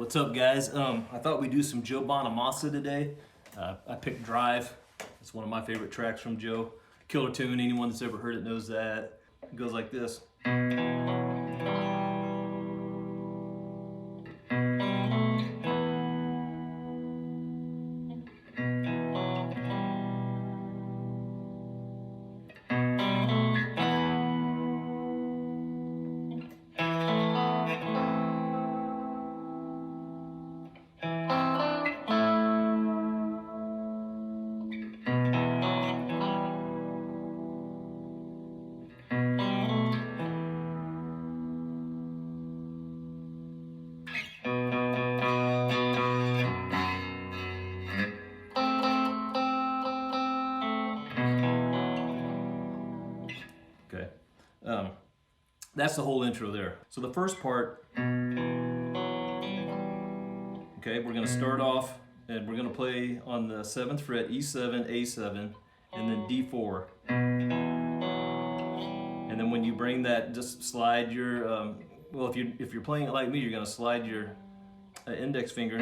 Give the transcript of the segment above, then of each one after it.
What's up, guys? I thought we'd do some Joe Bonamassa today. I picked Drive. It's one of my favorite tracks from Joe. Killer tune, anyone that's ever heard it knows that. It goes like this. Okay, that's the whole intro there. So the first part, okay, we're gonna start off and we're gonna play on the 7th fret, E7, A7, and then D4. And then when you bring that, just slide your, well, if you're playing it like me, you're gonna slide your index finger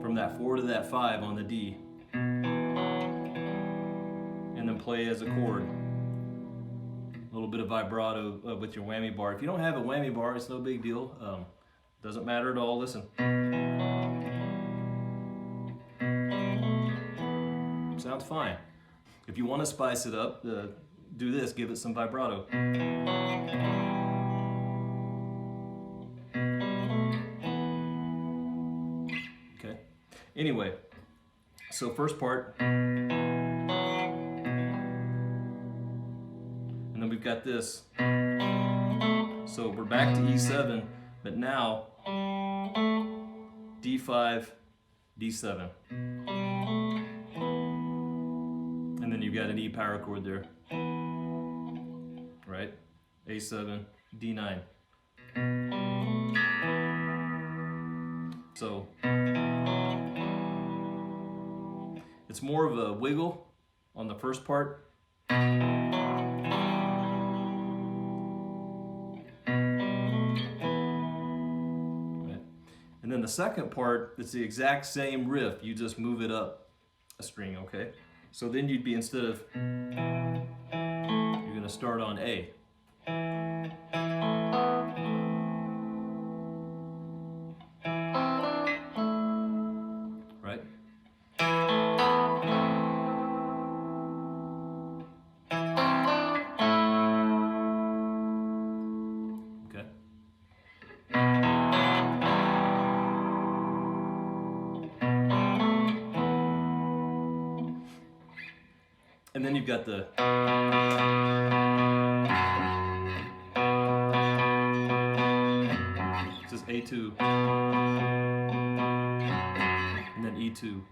from that 4 to that 5 on the D, and then play as a chord. A little bit of vibrato with your whammy bar. If you don't have a whammy bar, it's no big deal. Doesn't matter at all. Listen. Sounds fine. If you want to spice it up, do this. Give it some vibrato. Okay. Anyway, so first part. And then we've got this. So we're back to E7, but now D5, D7. And then you've got an E power chord there. Right? A7, D9. So it's more of a wiggle on the first part. And then the second part, it's the exact same riff, you just move it up a string, okay? So then you'd be, instead of, you're gonna start on A. Right? Okay. And then you've got the this is A2, and then E2,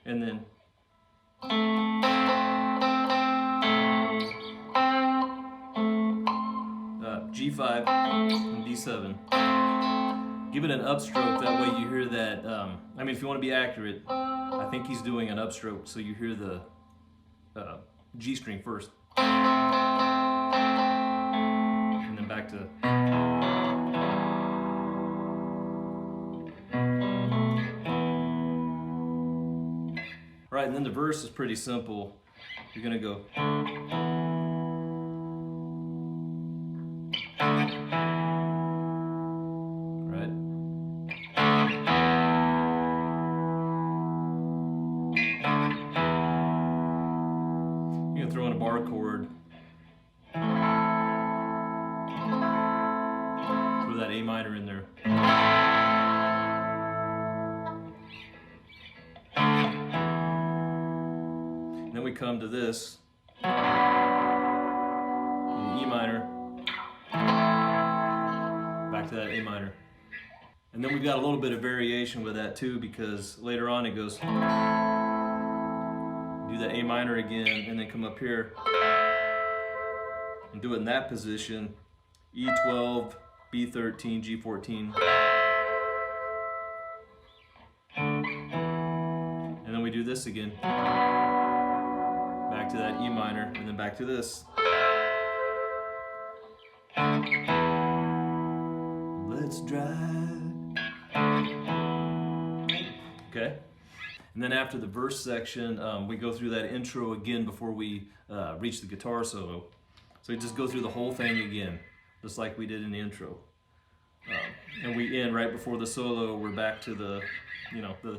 and then G5 and D7. Give it an upstroke, that way you hear that, I mean, if you want to be accurate, I think he's doing an upstroke, so you hear the G string first, and then back to. Right, and then the verse is pretty simple. You're gonna go. Right. You can throw in a bar chord. Throw that A minor in there. And then we come to this. In the E minor. Back to that A minor. And then we've got a little bit of variation with that too, because later on it goes. Do that A minor again, and then come up here and do it in that position. E12, B13, G14. And then we do this again. Back to that E minor, and then back to this. Let's drive And then after the verse section, we go through that intro again before we reach the guitar solo. So we just go through the whole thing again, just like we did in the intro. And we end right before the solo. We're back to the, you know, the...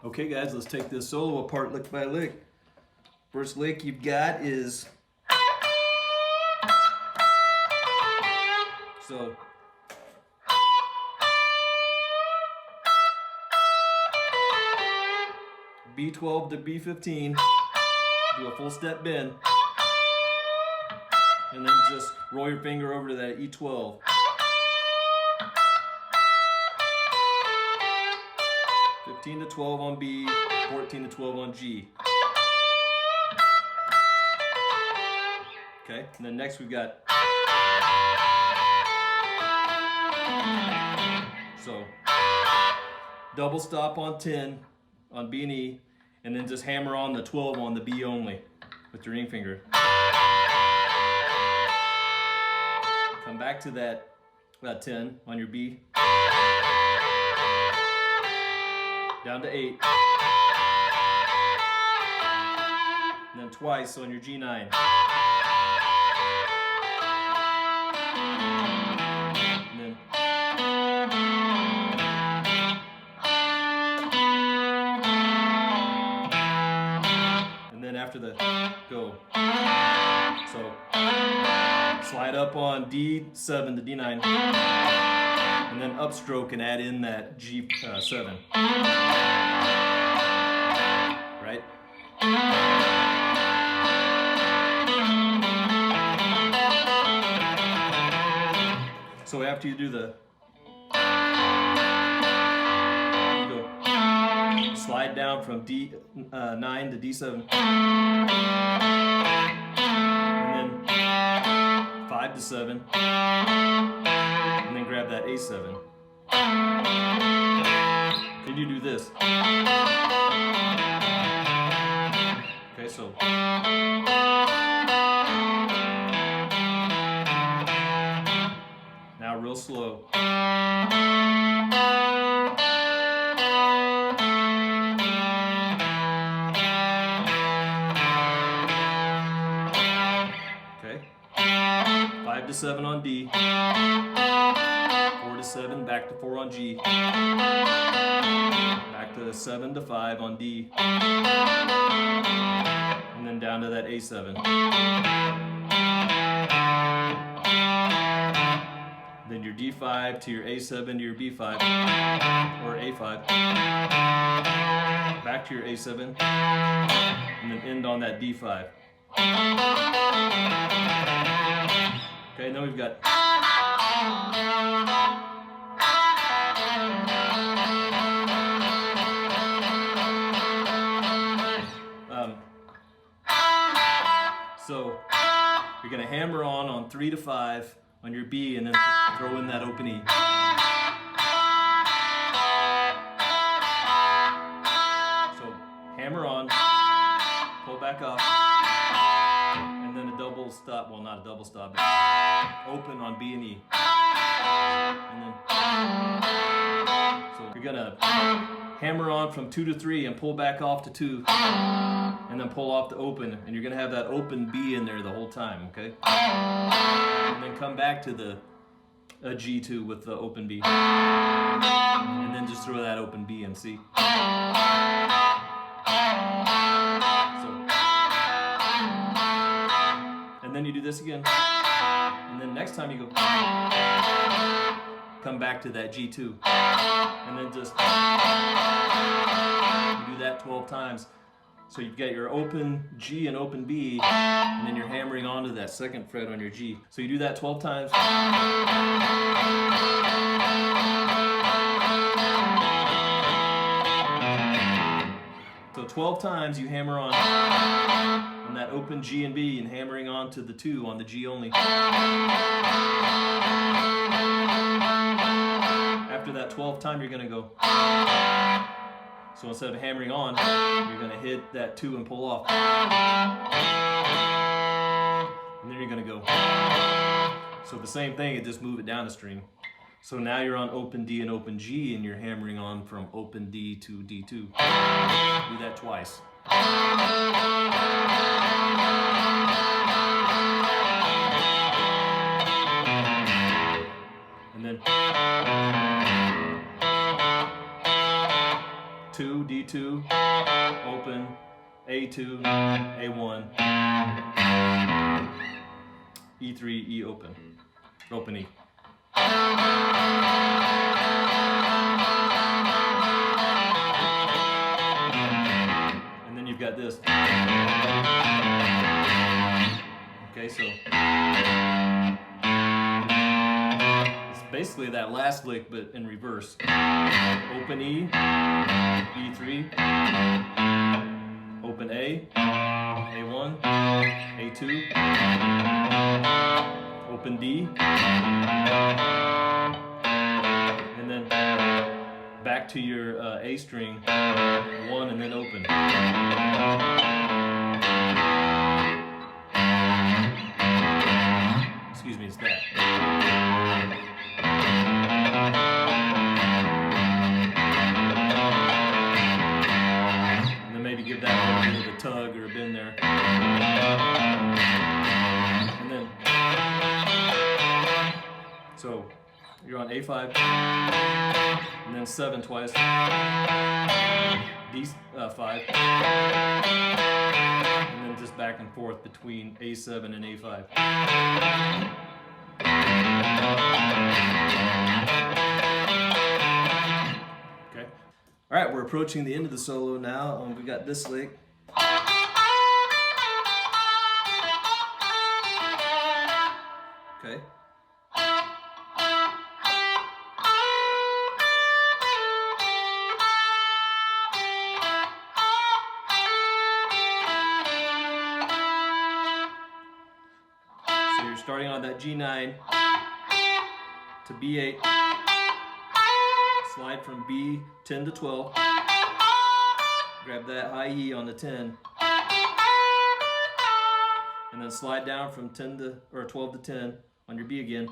Okay guys, let's take this solo apart lick by lick. First lick you've got is, so B12 to B15, do a full step bend, and then just roll your finger over to that E12. To 12 on B, 14 to 12 on G. Okay, and then next we've got, so double stop on 10 on B and E, and then just hammer on the 12 on the B only with your ring finger. Come back to that 10 on your B. Down to 8, and then twice on your G9. And then after the go. So slide up on D7 to D9. And then upstroke and add in that G7. Right? So after you do the, you go slide down from D9 to D7. And then 5 to 7. And then grab that A7. Then you do this. Okay, so now real slow. Okay. 5 to 7 on D. 4 to 7, back to 4 on G. Back to 7 to 5 on D. And then down to that A7. Then your D5 to your A7 to your B5, or A5. Back to your A7. And then end on that D5. Okay, now we've got so you're going to hammer on 3 to 5 on your B, and then throw in that open E. So hammer on, pull back up, and then a double stop, well not a double stop, but open on B and E. And then, so you're going to hammer on from 2 to 3 and pull back off to 2. And then pull off the open, and you're going to have that open B in there the whole time, okay? And then come back to the a G2 with the open B. And then just throw that open B and C. And then you do this again. And then next time you go, come back to that G2. And then just you do that 12 times. So you've got your open G and open B, and then you're hammering onto that second fret on your G. So you do that 12 times. So 12 times you hammer on that open G and B and hammering onto the 2 on the G only. After that 12th time, you're going to go. So instead of hammering on, you're going to hit that 2 and pull off. And then you're going to go. So the same thing, just move it down a string. So now you're on open D and open G, and you're hammering on from open D to D2. Do that twice. And then 2, D2, open, A2, A1, E3, E open, open E. And then you've got this. Okay, so it's basically that last lick but in reverse. Open E, E3, open A, A1, A2, open D, and then back to your A string, 1 and then open. Excuse me, it's that. And then maybe give that a little bit of a tug or a bend there. And then, so you're on A5, and then 7 twice, D5, and then just back and forth between A7 and A5. Okay. All right, we're approaching the end of the solo now. We got this lick. Okay. So you're starting on that G9 to B8, slide from B10 to 12, grab that high E on the 10, and then slide down from 10 to, or 12 to 10 on your B again,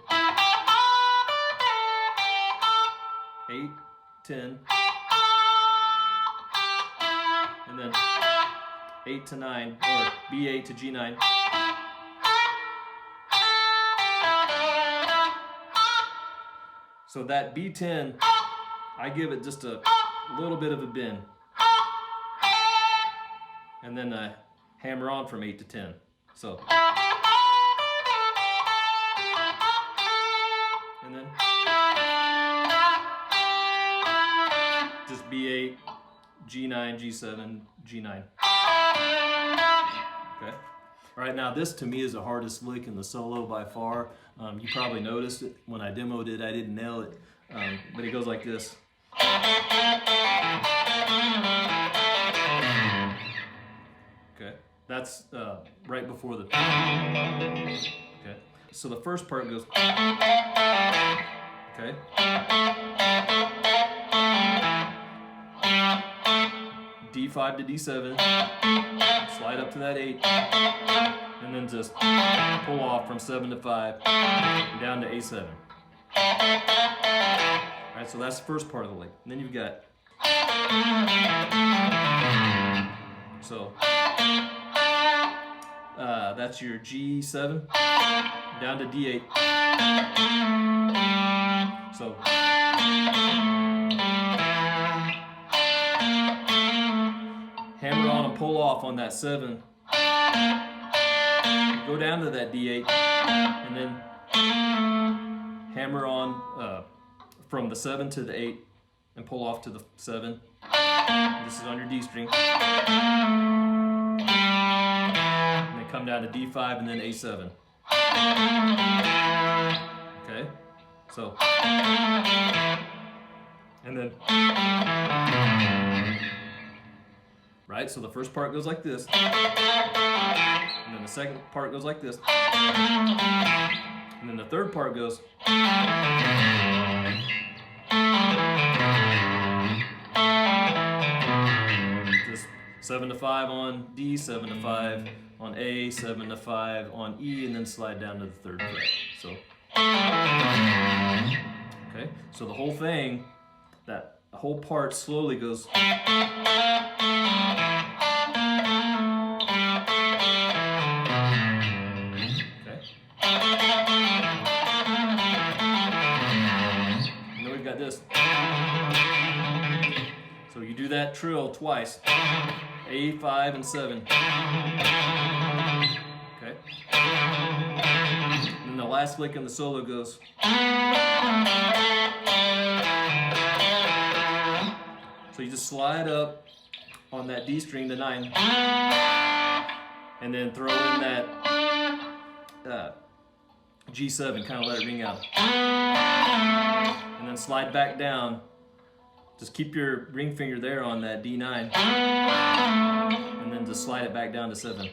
8, 10, and then 8 to 9, or B8 to G9. So that B10, I give it just a little bit of a bend. And then hammer on from 8 to 10. So. And then just B8, G9, G7, G9. Okay. All right, now this to me is the hardest lick in the solo by far. You probably noticed it when I demoed it. I didn't nail it, but it goes like this. Okay, that's right before the. Okay, so the first part goes. Okay. D5 to D7, slide up to that 8, and then just pull off from 7 to 5, down to A7. Alright, so that's the first part of the lick. And then you've got, so, that's your G7 down to D8. So hammer on and pull off on that 7. Go down to that D8 and then hammer on from the 7 to the 8 and pull off to the 7. This is on your D string. And then come down to D5 and then A7. Okay, so, and then, right, so the first part goes like this, and then the second part goes like this, and then the third part goes, just 7 to 5 on D, 7 to 5 on A, 7 to 5 on E, and then slide down to the 3rd fret. So, okay, so the whole thing, that whole part slowly goes. Okay. And then we've got this. So you do that trill twice. A5 and 7. Okay. And then the last lick in the solo goes. So you just slide up on that D string to 9, and then throw in that G7, kind of let it ring out, and then slide back down. Just keep your ring finger there on that D9, and then just slide it back down to 7.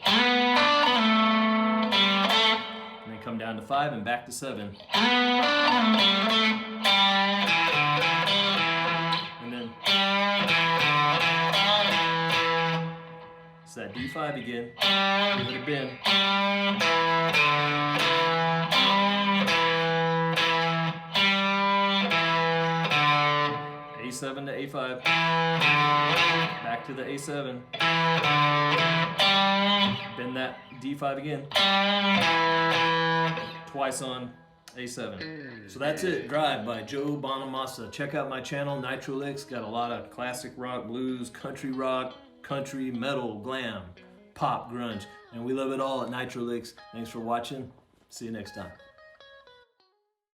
And then come down to 5 and back to 7. And then it's that D5 again. Give it a bend. A7 to A5, back to the A7, bend that D5 again, twice on A7. So that's it, Drive by Joe Bonamassa. Check out my channel, Nitro Licks. Got a lot of classic rock, blues, country rock, country, metal, glam, pop, grunge, and we love it all at Nitro Licks. Thanks for watching. See you next time.